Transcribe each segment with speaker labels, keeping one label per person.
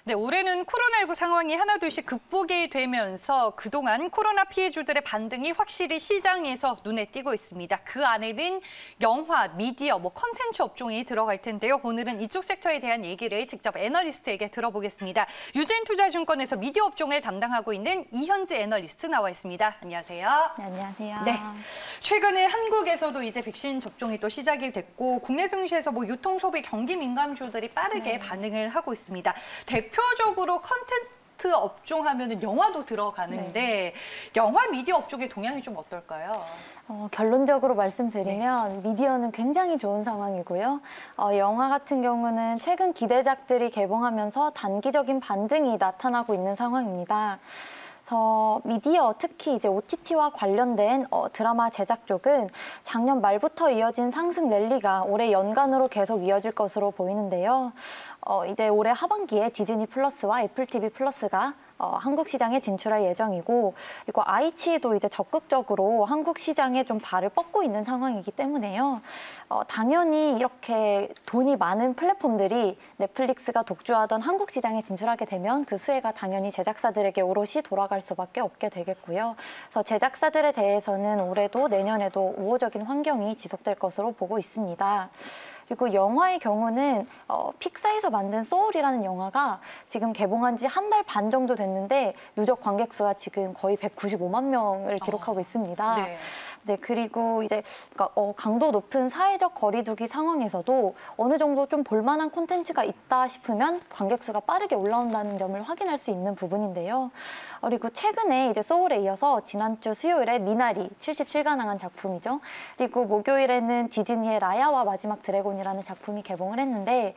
Speaker 1: 네, 올해는 코로나19 상황이 하나둘씩 극복이 되면서 그동안 코로나 피해주들의 반등이 확실히 시장에서 눈에 띄고 있습니다. 그 안에는 영화, 미디어, 콘텐츠 업종이 들어갈 텐데요. 오늘은 이쪽 섹터에 대한 얘기를 직접 애널리스트에게 들어보겠습니다. 유진투자증권에서 미디어 업종을 담당하고 있는 이현지 애널리스트 나와 있습니다. 안녕하세요.
Speaker 2: 네, 안녕하세요.
Speaker 1: 네, 최근에 한국에서도 이제 백신 접종이 또 시작이 됐고 국내 증시에서 유통, 소비, 경기 민감주들이 빠르게 반응을 하고 있습니다. 대표적으로 컨텐츠 업종 하면은 영화도 들어가는데 영화 미디어 업종의 동향이 좀 어떨까요?
Speaker 2: 결론적으로 말씀드리면 미디어는 굉장히 좋은 상황이고요. 영화 같은 경우는 최근 기대작들이 개봉하면서 단기적인 반등이 나타나고 있는 상황입니다. 그래서 미디어, 특히 이제 OTT와 관련된 드라마 제작 쪽은 작년 말부터 이어진 상승 랠리가 올해 연간으로 계속 이어질 것으로 보이는데요. 이제 올해 하반기에 디즈니 플러스와 애플 TV 플러스가 한국 시장에 진출할 예정이고, 그리고 아이치도 이제 적극적으로 한국 시장에 좀 발을 뻗고 있는 상황이기 때문에요. 당연히 이렇게 돈이 많은 플랫폼들이 넷플릭스가 독주하던 한국 시장에 진출하게 되면 그 수혜가 당연히 제작사들에게 오롯이 돌아갈 수밖에 없게 되겠고요. 그래서 제작사들에 대해서는 올해도 내년에도 우호적인 환경이 지속될 것으로 보고 있습니다. 그리고 영화의 경우는 픽사에서 만든 소울이라는 영화가 지금 개봉한 지 한 달 반 정도 됐는데 누적 관객 수가 지금 거의 195만 명을 기록하고 있습니다. 네, 그리고 이제 강도 높은 사회적 거리두기 상황에서도 어느 정도 좀 볼만한 콘텐츠가 있다 싶으면 관객 수가 빠르게 올라온다는 점을 확인할 수 있는 부분인데요. 그리고 최근에 이제 소울에 이어서 지난주 수요일에 미나리 77관왕한 작품이죠. 그리고 목요일에는 디즈니의 라야와 마지막 드래곤이라는 작품이 개봉을 했는데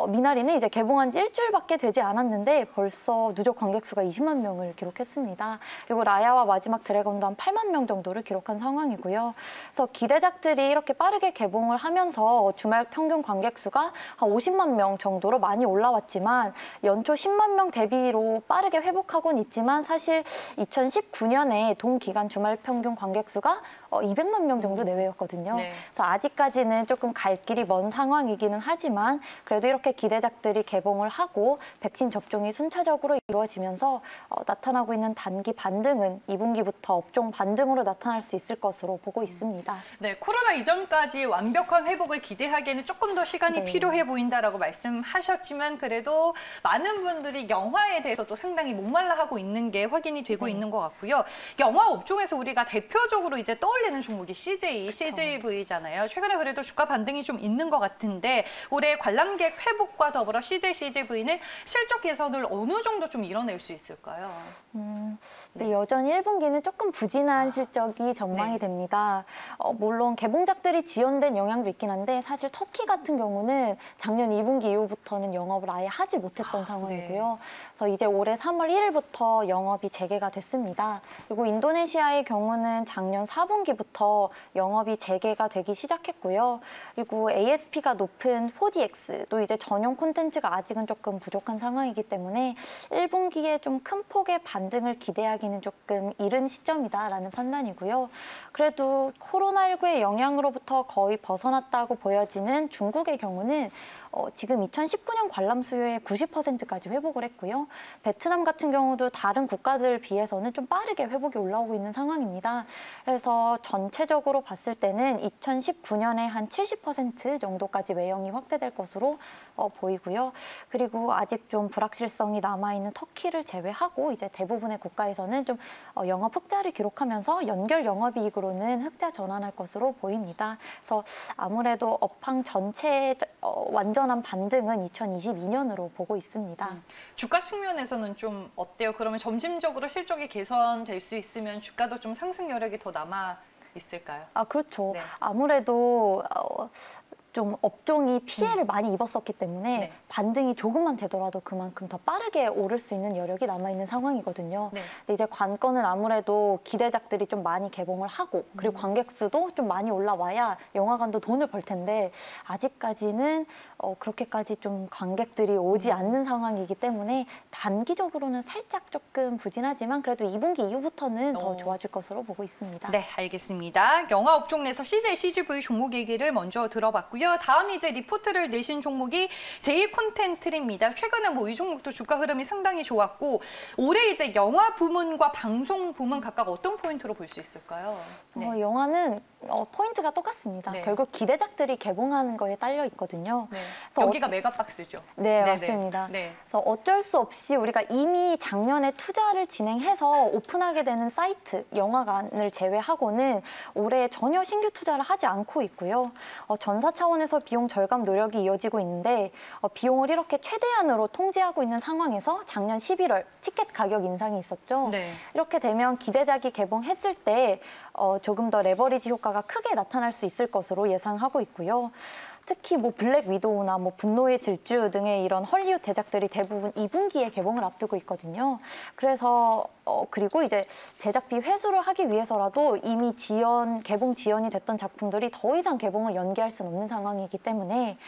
Speaker 2: 미나리는 이제 개봉한 지 일주일밖에 되지 않았는데 벌써 누적 관객 수가 20만 명을 기록했습니다. 그리고 라야와 마지막 드래곤도 한 8만 명 정도를 기록한 상황이고요. 그래서 기대작들이 이렇게 빠르게 개봉을 하면서 주말 평균 관객 수가 한 50만 명 정도로 많이 올라왔지만 연초 10만 명 대비로 빠르게 회복하고는 있지만 사실 2019년에 동기간 주말 평균 관객 수가 200만 명 정도 내외였거든요. 그래서 아직까지는 조금 갈 길이 먼 상황이기는 하지만 그래도 이렇게 기대작들이 개봉을 하고 백신 접종이 순차적으로 이루어지면서 나타나고 있는 단기 반등은 2분기부터 업종 반등으로 나타날 수 있을 것으로 보고 있습니다.
Speaker 1: 네, 코로나 이전까지 완벽한 회복을 기대하기에는 조금 더 시간이 필요해 보인다라고 말씀하셨지만 그래도 많은 분들이 영화에 대해서도 상당히 목말라하고 있는 게 확인이 되고 있는 것 같고요. 영화 업종에서 우리가 대표적으로 이제 떠올리는 종목이 CJV잖아요. 최근에 그래도 주가 반등이 좀 있는 것 같은데 올해 관람객 회복과 더불어 CJV는 실적 개선을 어느 정도 좀 이뤄낼 수 있을까요?
Speaker 2: 네, 여전히 1분기는 조금 부진한 실적이 전망이 됩니다. 물론 개봉작들이 지연된 영향도 있긴 한데 사실 터키 같은 경우는 작년 2분기 이후부터는 영업을 아예 하지 못했던 상황이고요. 그래서 이제 올해 3월 1일부터 영업이 재개가 됐습니다. 그리고 인도네시아의 경우는 작년 4분기부터 영업이 재개가 되기 시작했고요. 그리고 ASP가 높은 4DX도 이제 전용 콘텐츠가 아직은 조금 부족한 상황이기 때문에 1분기에 좀 큰 폭의 반등을 기대하기는 조금 이른 시점이다라는 판단이고요. 그래도 코로나19의 영향으로부터 거의 벗어났다고 보여지는 중국의 경우는 지금 2019년 관람 수요의 90%까지 회복을 했고요. 베트남 같은 경우도 다른 국가들을 비해서는 좀 빠르게 회복이 올라오고 있는 상황입니다. 그래서 전체적으로 봤을 때는 2019년에 한 70% 정도까지 외형이 확대될 것으로 보이고요. 그리고 아직 좀 불확실성이 남아있는 터키를 제외하고 이제 대부분의 국가에서는 좀 영업 흑자를 기록하면서 연결 영업이익으로는 흑자 전환할 것으로 보입니다. 그래서 아무래도 업황 전체의 완전한 반등은 2022년으로 보고 있습니다.
Speaker 1: 주가 측면에서는 좀 어때요? 그러면 점진적으로 실적이 개선될 수 있으면 주가도 좀 상승 여력이 더 남아 있을까요?
Speaker 2: 그렇죠. 아무래도 좀 업종이 피해를 많이 입었었기 때문에 반등이 조금만 되더라도 그만큼 더 빠르게 오를 수 있는 여력이 남아있는 상황이거든요. 근데 이제 관건은 아무래도 기대작들이 좀 많이 개봉을 하고 그리고 관객 수도 좀 많이 올라와야 영화관도 돈을 벌 텐데 아직까지는 그렇게까지 좀 관객들이 오지 않는 상황이기 때문에 단기적으로는 살짝 조금 부진하지만 그래도 2분기 이후부터는 더 좋아질 것으로 보고 있습니다.
Speaker 1: 네, 알겠습니다. 영화 업종 내에서 CJV 종목 얘기를 먼저 들어봤고요. 주셨고요. 다음 이제 리포트를 내신 종목이 제이 콘텐츠입니다. 최근에 뭐 이 종목도 주가 흐름이 상당히 좋았고 올해 이제 영화 부문과 방송 부문 각각 어떤 포인트로 볼 수 있을까요? 네.
Speaker 2: 영화는 포인트가 똑같습니다.
Speaker 1: 네.
Speaker 2: 결국 기대작들이 개봉하는 거에 딸려 있거든요.
Speaker 1: 네.
Speaker 2: 그래서
Speaker 1: 여기가 메가박스죠.
Speaker 2: 네,
Speaker 1: 네네.
Speaker 2: 맞습니다.
Speaker 1: 네.
Speaker 2: 그래서 어쩔 수 없이 우리가 이미 작년에 투자를 진행해서 오픈하게 되는 사이트, 영화관을 제외하고는 올해 전혀 신규 투자를 하지 않고 있고요. 전사 차원에서 비용 절감 노력이 이어지고 있는데 비용을 이렇게 최대한으로 통제하고 있는 상황에서 작년 11월 티켓 가격 인상이 있었죠.
Speaker 1: 네.
Speaker 2: 이렇게 되면 기대작이 개봉했을 때 조금 더 레버리지 효과가 크게 나타날 수 있을 것으로 예상하고 있고요. 특히 뭐 블랙 위도우나 뭐 분노의 질주 등의 이런 헐리우드 대작들이 대부분 2분기에 개봉을 앞두고 있거든요. 그래서 그리고 이제 제작비 회수를 하기 위해서라도 이미 개봉 지연이 됐던 작품들이 더 이상 개봉을 연기할 수는 없는 상황이기 때문에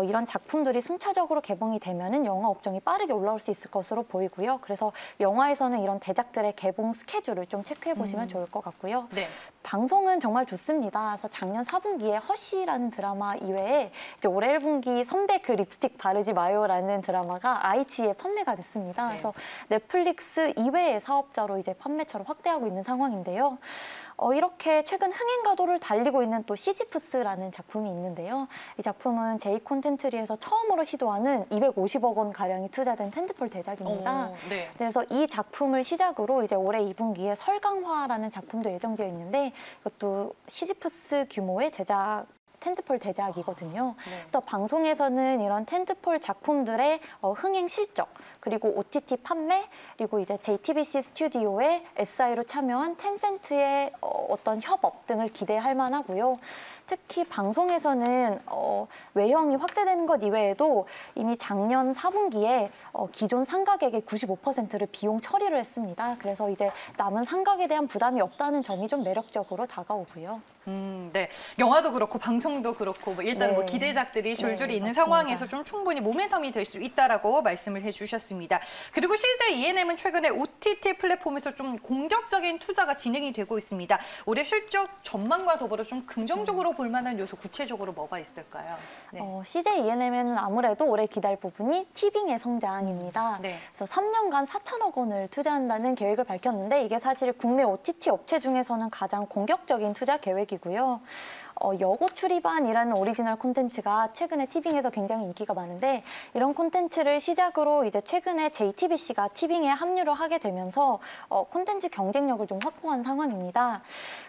Speaker 2: 이런 작품들이 순차적으로 개봉이 되면은 영화 업종이 빠르게 올라올 수 있을 것으로 보이고요. 그래서 영화에서는 이런 대작들의 개봉 스케줄을 좀 체크해 보시면 좋을 것 같고요.
Speaker 1: 네.
Speaker 2: 방송은 정말 좋습니다. 그래서 작년 4분기에 허쉬라는 드라마 이외에 이제 올해 1분기 선배 그 립스틱 바르지 마요라는 드라마가 아이치에 판매가 됐습니다.
Speaker 1: 네.
Speaker 2: 그래서 넷플릭스 이외의 사업자로 이제 판매처를 확대하고 있는 상황인데요. 이렇게 최근 흥행 가도를 달리고 있는 또 시지프스라는 작품이 있는데요. 이 작품은 제이 콘텐츠리에서 처음으로 시도하는 250억 원 가량이 투자된 텐트폴 대작입니다.
Speaker 1: 네.
Speaker 2: 그래서 이 작품을 시작으로 이제 올해 2분기에 설강화라는 작품도 예정되어 있는데 이것도 시지프스 규모의 텐트폴 대작이거든요.
Speaker 1: 네.
Speaker 2: 그래서 방송에서는 이런 텐트폴 작품들의 흥행 실적, 그리고 OTT 판매, 그리고 이제 JTBC 스튜디오의 SI로 참여한 텐센트의 어떤 협업 등을 기대할 만하고요. 특히 방송에서는 외형이 확대되는 것 이외에도 이미 작년 4분기에 기존 상각액의 95%를 비용 처리를 했습니다. 그래서 이제 남은 상각에 대한 부담이 없다는 점이 좀 매력적으로 다가오고요.
Speaker 1: 네. 영화도 그렇고 방송도 그렇고 뭐 일단
Speaker 2: 네.
Speaker 1: 뭐 기대작들이 줄줄이
Speaker 2: 네,
Speaker 1: 있는
Speaker 2: 맞습니다.
Speaker 1: 상황에서 좀 충분히 모멘텀이 될 수 있다라고 말씀을 해주셨습니다. 그리고 CJ ENM은 최근에 OTT 플랫폼에서 좀 공격적인 투자가 진행이 되고 있습니다. 올해 실적 전망과 더불어 좀 긍정적으로 볼 만한 요소 구체적으로 뭐가 있을까요? 네.
Speaker 2: CJ ENM에는 아무래도 올해 기대할 부분이 티빙의 성장입니다.
Speaker 1: 네.
Speaker 2: 그래서 3년간 4천억 원을 투자한다는 계획을 밝혔는데 이게 사실 국내 OTT 업체 중에서는 가장 공격적인 투자 계획이고요. 여고추리반이라는 오리지널 콘텐츠가 최근에 티빙에서 굉장히 인기가 많은데 이런 콘텐츠를 시작으로 이제 최근에 JTBC가 티빙에 합류를 하게 되면서 콘텐츠 경쟁력을 좀 확보한 상황입니다.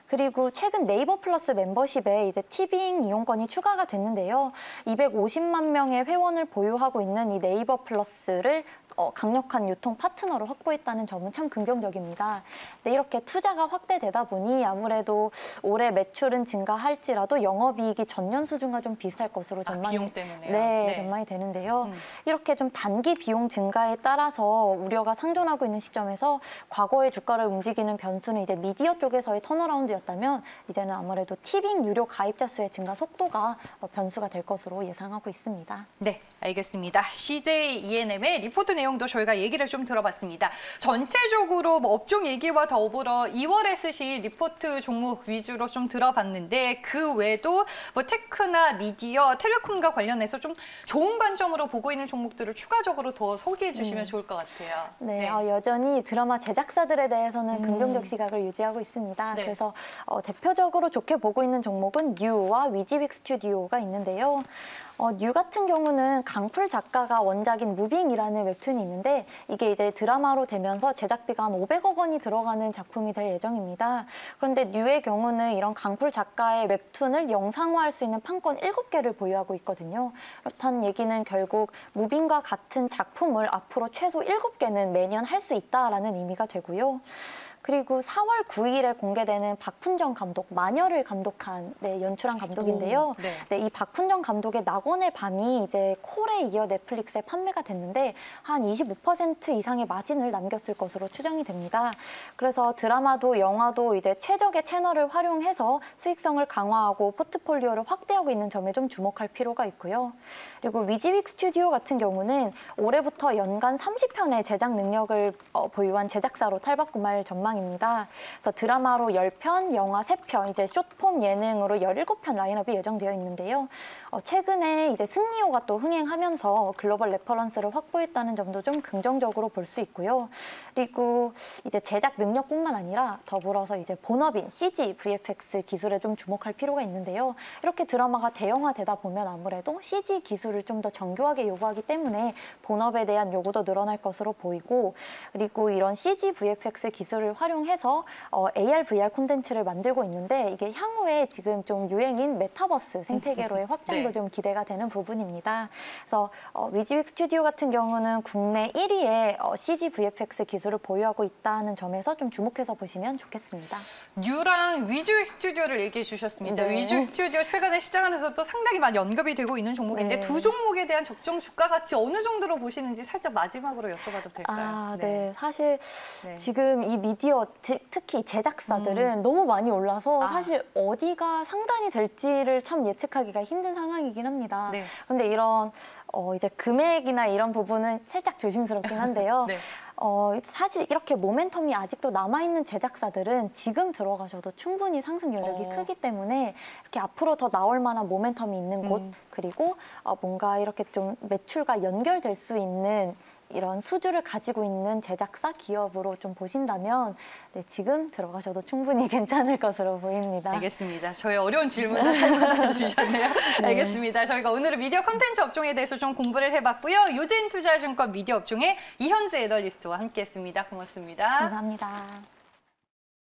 Speaker 2: 그리고 최근 네이버 플러스 멤버십에 이제 티빙 이용권이 추가가 됐는데요. 250만 명의 회원을 보유하고 있는 이 네이버 플러스를 강력한 유통 파트너로 확보했다는 점은 참 긍정적입니다. 근데 이렇게 투자가 확대되다 보니 아무래도 올해 매출은 증가할지라도 영업이익이 전년 수준과 좀 비슷할 것으로 전망이
Speaker 1: 비용 때문에요?
Speaker 2: 네, 전망이 되는데요. 이렇게 좀 단기 비용 증가에 따라서 우려가 상존하고 있는 시점에서 과거의 주가를 움직이는 변수는 이제 미디어 쪽에서의 턴어라운드였다면 이제는 아무래도 티빙 유료 가입자 수의 증가 속도가 변수가 될 것으로 예상하고 있습니다.
Speaker 1: 네, 알겠습니다. CJ ENM의 리포트 내용도 저희가 얘기를 좀 들어봤습니다. 전체적으로 뭐 업종 얘기와 더불어 2월에 쓰신 리포트 종목 위주로 좀 들어봤는데 그 외에도 뭐 테크나 미디어, 텔레콤과 관련해서 좀 좋은 관점으로 보고 있는 종목들을 추가적으로 더 소개해 주시면 좋을 것 같아요.
Speaker 2: 네, 여전히 드라마 제작사들에 대해서는 긍정적 시각을 유지하고 있습니다.
Speaker 1: 네.
Speaker 2: 그래서 대표적으로 좋게 보고 있는 종목은 뉴와 위지윅 스튜디오가 있는데요. 뉴 같은 경우는 강풀 작가가 원작인 무빙이라는 웹툰이 있는데 이게 이제 드라마로 되면서 제작비가 한 500억 원이 들어가는 작품이 될 예정입니다. 그런데 뉴의 경우는 이런 강풀 작가의 웹툰을 영상화할 수 있는 판권 7개를 보유하고 있거든요. 그렇다는 얘기는 결국 무빙과 같은 작품을 앞으로 최소 7개는 매년 할 수 있다라는 의미가 되고요. 그리고 4월 9일에 공개되는 박훈정 감독, 마녀를 감독한, 연출한 감독인데요. 네, 이 박훈정 감독의 낙원의 밤이 이제 콜에 이어 넷플릭스에 판매가 됐는데 한 25% 이상의 마진을 남겼을 것으로 추정이 됩니다. 그래서 드라마도 영화도 이제 최적의 채널을 활용해서 수익성을 강화하고 포트폴리오를 확대하고 있는 점에 좀 주목할 필요가 있고요. 그리고 위지윅 스튜디오 같은 경우는 올해부터 연간 30편의 제작 능력을 보유한 제작사로 탈바꿈할 전망입니다. 전망입니다. 그래서 드라마로 10편, 영화 3편, 이제 숏폼 예능으로 17편 라인업이 예정되어 있는데요. 최근에 이제 승리호가 또 흥행하면서 글로벌 레퍼런스를 확보했다는 점도 좀 긍정적으로 볼 수 있고요. 그리고 이제 제작 능력뿐만 아니라 더불어서 이제 본업인 CG, VFX 기술에 좀 주목할 필요가 있는데요. 이렇게 드라마가 대형화되다 보면 아무래도 CG 기술을 좀 더 정교하게 요구하기 때문에 본업에 대한 요구도 늘어날 것으로 보이고, 그리고 이런 CG, VFX 기술을 활용해서 AR, VR 콘텐츠를 만들고 있는데 이게 향후에 지금 좀 유행인 메타버스 생태계로의 확장도
Speaker 1: 네.
Speaker 2: 좀 기대가 되는 부분입니다. 그래서 위즈윅 스튜디오 같은 경우는 국내 1위의 CG, VFX 기술을 보유하고 있다는 점에서 좀 주목해서 보시면 좋겠습니다.
Speaker 1: 뉴랑 위즈윅 스튜디오를 얘기해 주셨습니다.
Speaker 2: 네.
Speaker 1: 위즈윅 스튜디오 최근에 시장 안에서 또 상당히 많이 언급이 되고 있는 종목인데
Speaker 2: 네.
Speaker 1: 두 종목에 대한 적정 주가 가치 어느 정도로 보시는지 살짝 마지막으로 여쭤봐도 될까요?
Speaker 2: 네. 사실
Speaker 1: 네.
Speaker 2: 지금 이 미디어, 특히 제작사들은 너무 많이 올라서
Speaker 1: 아.
Speaker 2: 사실 어디가 상단이 될지를 참 예측하기가 힘든 상황이긴 합니다.
Speaker 1: 네.
Speaker 2: 근데 이런 이제 금액이나 이런 부분은 살짝 조심스럽긴 한데요.
Speaker 1: 네.
Speaker 2: 사실 이렇게 모멘텀이 아직도 남아있는 제작사들은 지금 들어가셔도 충분히 상승 여력이 크기 때문에 이렇게 앞으로 더 나올 만한 모멘텀이 있는 곳, 그리고 뭔가 이렇게 좀 매출과 연결될 수 있는 이런 수주를 가지고 있는 제작사 기업으로 좀 보신다면 네, 지금 들어가셔도 충분히 괜찮을 것으로 보입니다.
Speaker 1: 알겠습니다. 저의 어려운 질문을 잘 받아주셨네요.
Speaker 2: 네.
Speaker 1: 알겠습니다. 저희가 오늘은 미디어 콘텐츠 업종에 대해서 좀 공부를 해봤고요. 유진투자증권 미디어 업종의 이현주 애널리스트와 함께했습니다. 고맙습니다.
Speaker 2: 감사합니다.